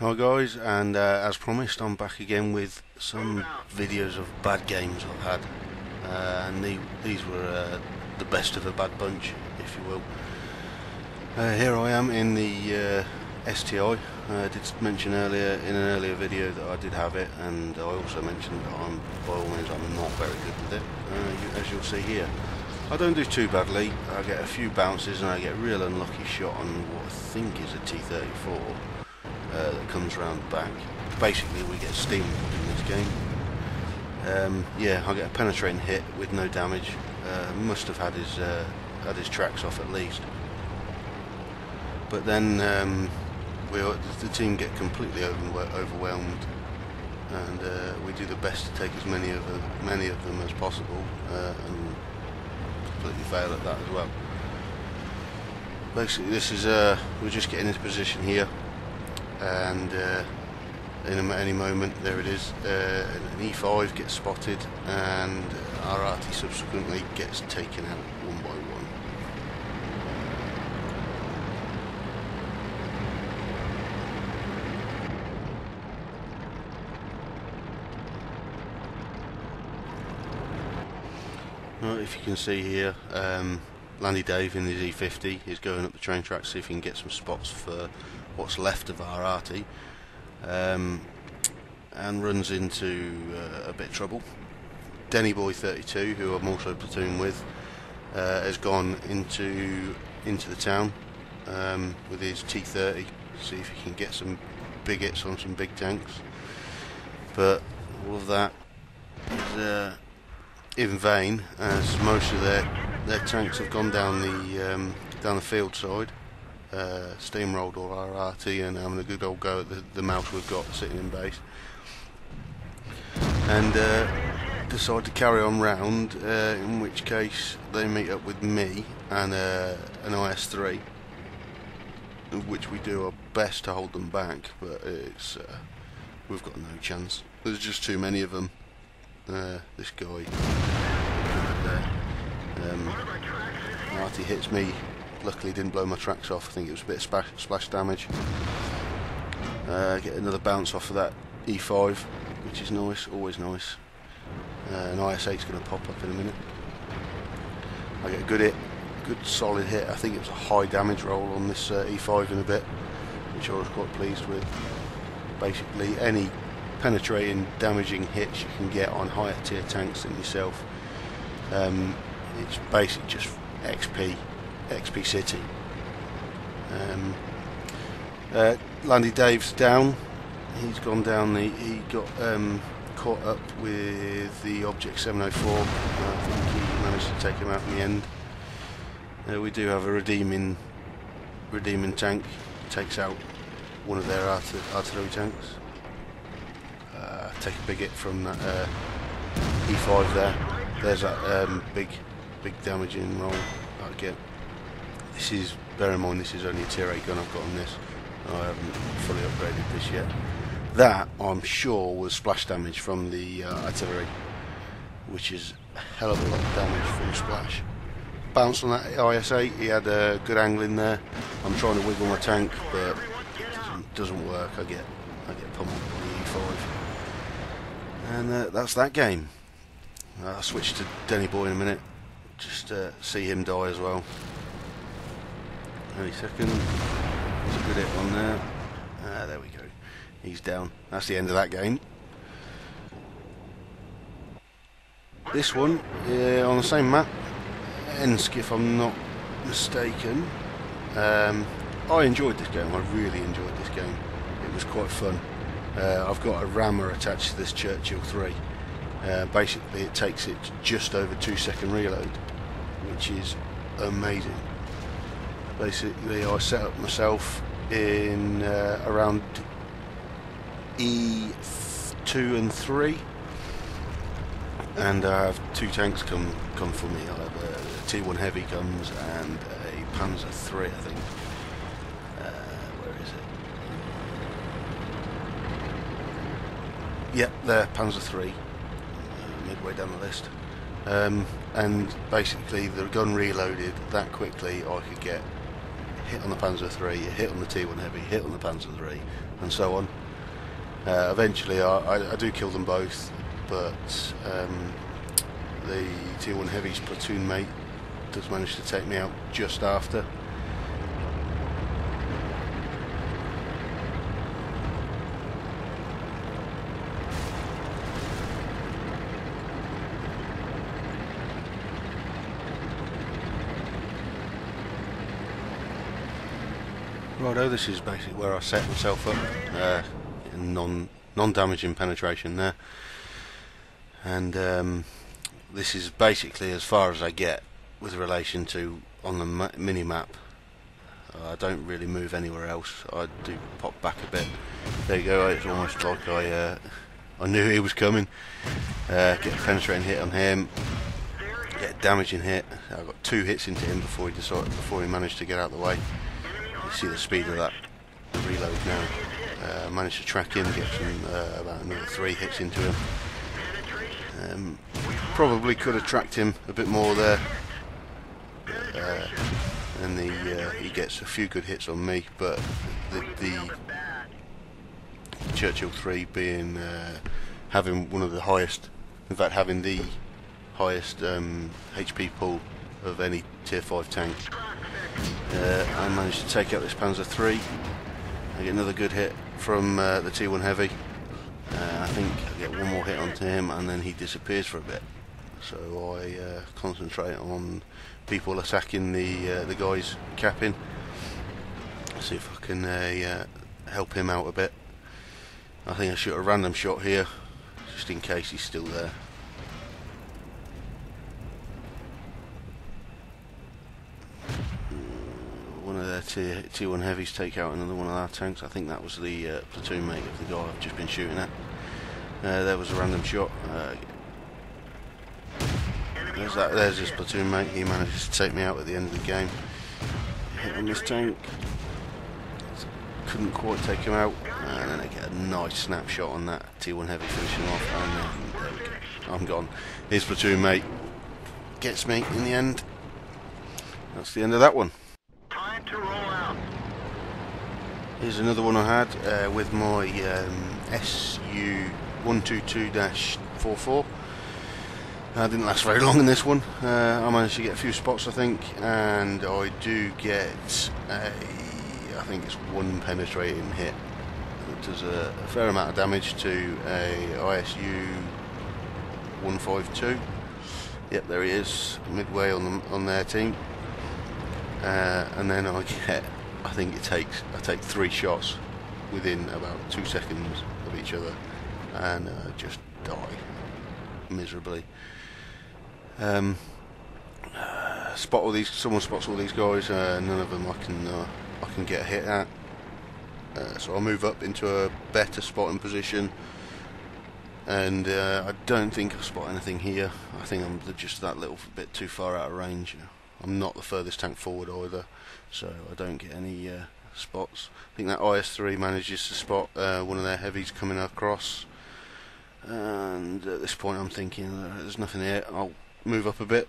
Hi guys, and as promised, I'm back again with some videos of bad games I've had, and these were the best of a bad bunch, if you will. Here I am in the STI. I did mention earlier in an earlier video that I did have it, and I also mentioned that by all means, I'm not very good with it, as you'll see here. I don't do too badly. I get a few bounces and I get a real unlucky shot on what I think is a T-34. That comes round the back. Basically, we get steamrolled in this game. Yeah, I get a penetrating hit with no damage. Must have had his tracks off at least. But then the team get completely overwhelmed, and we do the best to take as many of them as possible, and completely fail at that as well. Basically, this is we're just getting into position here. And in any moment, there it is, an E5 gets spotted, and our RT subsequently gets taken out one by one. Well, if you can see here, Landy Dave in his E50 is going up the train track to see if he can get some spots for what's left of our RT, and runs into a bit of trouble. Denny Boy 32, who I'm also platoon with, has gone into the town with his T30 to see if he can get some big hits on some big tanks, but all of that is in vain, as most of their tanks have gone down the field side. Steamrolled all our RT and having a good old go at the mouse we've got sitting in base, and decide to carry on round, in which case they meet up with me and an IS-3, which we do our best to hold them back, but we've got no chance. There's just too many of them. This guy RT hits me. Luckily didn't blow my tracks off. I think it was a bit of splash damage. Get another bounce off of that E5, which is nice, always nice. An IS-8's going to pop up in a minute. I get a good solid hit. I think it was a high damage roll on this E5 in a bit, which I was quite pleased with. Basically, any penetrating, damaging hits you can get on higher tier tanks than yourself, it's basically just XP City. Landy Dave's down. He's gone down. He got caught up with the Object 704. I think he managed to take him out in the end. We do have a redeeming tank. Takes out one of their artillery tanks. Take a big hit from that E5 there. There's that big damaging roll that I get. This is, bear in mind, this is only a tier 8 gun I've got on this. I haven't fully upgraded this yet. That, I'm sure, was splash damage from the artillery, which is a hell of a lot of damage from splash. Bounce on that IS-8, he had a good angle in there. I'm trying to wiggle my tank, but it doesn't work. I get pummeled by the E5. And that's that game. I'll switch to Denny Boy in a minute, just to see him die as well. Any second. There's a good hit on there. There we go. He's down. That's the end of that game. This one, on the same map, Ensk, if I'm not mistaken. I enjoyed this game. I really enjoyed this game. It was quite fun. I've got a rammer attached to this Churchill 3. Basically, it takes it just over 2-second reload, which is amazing. Basically, I set up myself in around E2 and 3, and I have two tanks come for me. I have a T1 Heavy comes and a Panzer 3, I think. Where is it? Yep, there, Panzer 3. Midway down the list, and basically the gun reloaded that quickly I could get hit on the Panzer III, you hit on the T1 Heavy, hit on the Panzer III, and so on. Eventually I do kill them both, but the T1 Heavy's platoon mate does manage to take me out just after. Righto, this is basically where I set myself up, non-damaging penetration there, and this is basically as far as I get with relation to on the mini-map. I don't really move anywhere else. I do pop back a bit. There you go, it's almost like I knew he was coming. Get a penetrating hit on him, get a damaging hit. I got 2 hits into him before he managed to get out of the way. See the speed of that reload now. Managed to track him, get some about another 3 hits into him. Probably could have tracked him a bit more there, and he gets a few good hits on me. But the Churchill 3 being having one of the highest, in fact having the highest HP pool of any tier 5 tank. I managed to take out this Panzer III. I get another good hit from the T1 Heavy. I think I get one more hit onto him and then he disappears for a bit. So I concentrate on people attacking the guys capping. See if I can help him out a bit. I think I shoot a random shot here, just in case he's still there. One of their T1 Heavies take out another one of our tanks. I think that was the platoon mate of the guy I've just been shooting at. There was a random shot. There's his platoon mate. He manages to take me out at the end of the game. Hit on this tank. Couldn't quite take him out. And then I get a nice snapshot on that T1 Heavy finishing off. And then there we go. I'm gone. His platoon mate gets me in the end. That's the end of that one. To roll out. Here's another one I had with my SU 122-44. Didn't last very long in this one. I managed to get a few spots, I think, and I do get I think it's 1 penetrating hit. It does a fair amount of damage to a ISU 152. Yep, there he is, midway on their team. And then I think I take 3 shots within about 2 seconds of each other, and just die miserably. Someone spots all these guys. None of them I can get a hit at. So I move up into a better spotting position, and I don't think I spot anything here. I think I'm just that little bit too far out of range. I'm not the furthest tank forward either, so I don't get any spots. I think that IS-3 manages to spot one of their heavies coming across, and at this point I'm thinking there's nothing here. I'll move up a bit,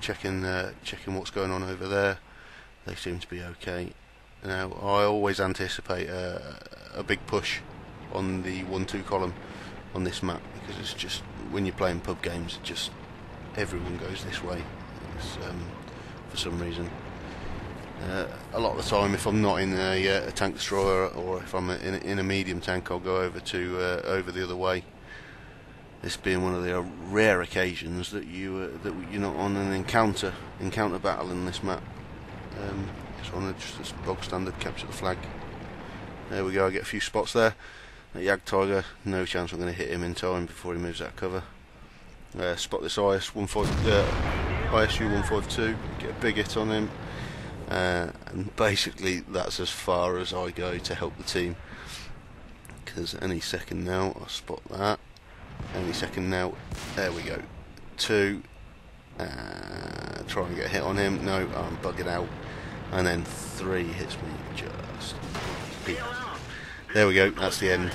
checking what's going on over there. They seem to be okay. Now I always anticipate a big push on the 1-2 column on this map, because it's just, when you're playing pub games, just everyone goes this way. For some reason, a lot of the time, if I'm not in a tank destroyer, or if I'm in a medium tank, I'll go over the other way. This being one of the rare occasions that you're not on an encounter battle in this map. It's on just this bog standard capture the flag. There we go. I get a few spots there. That Yag Tiger, no chance I'm going to hit him in time before he moves out of cover. Spot this ISU 152, get a big hit on him, and basically that's as far as I go to help the team, because any second now I'll spot that. Any second now, there we go. 2, try and get a hit on him. No, I'm bugging out, and then 3 hits me just. There we go. That's the end.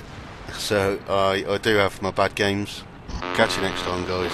So I do have my bad games. Catch you next time, guys.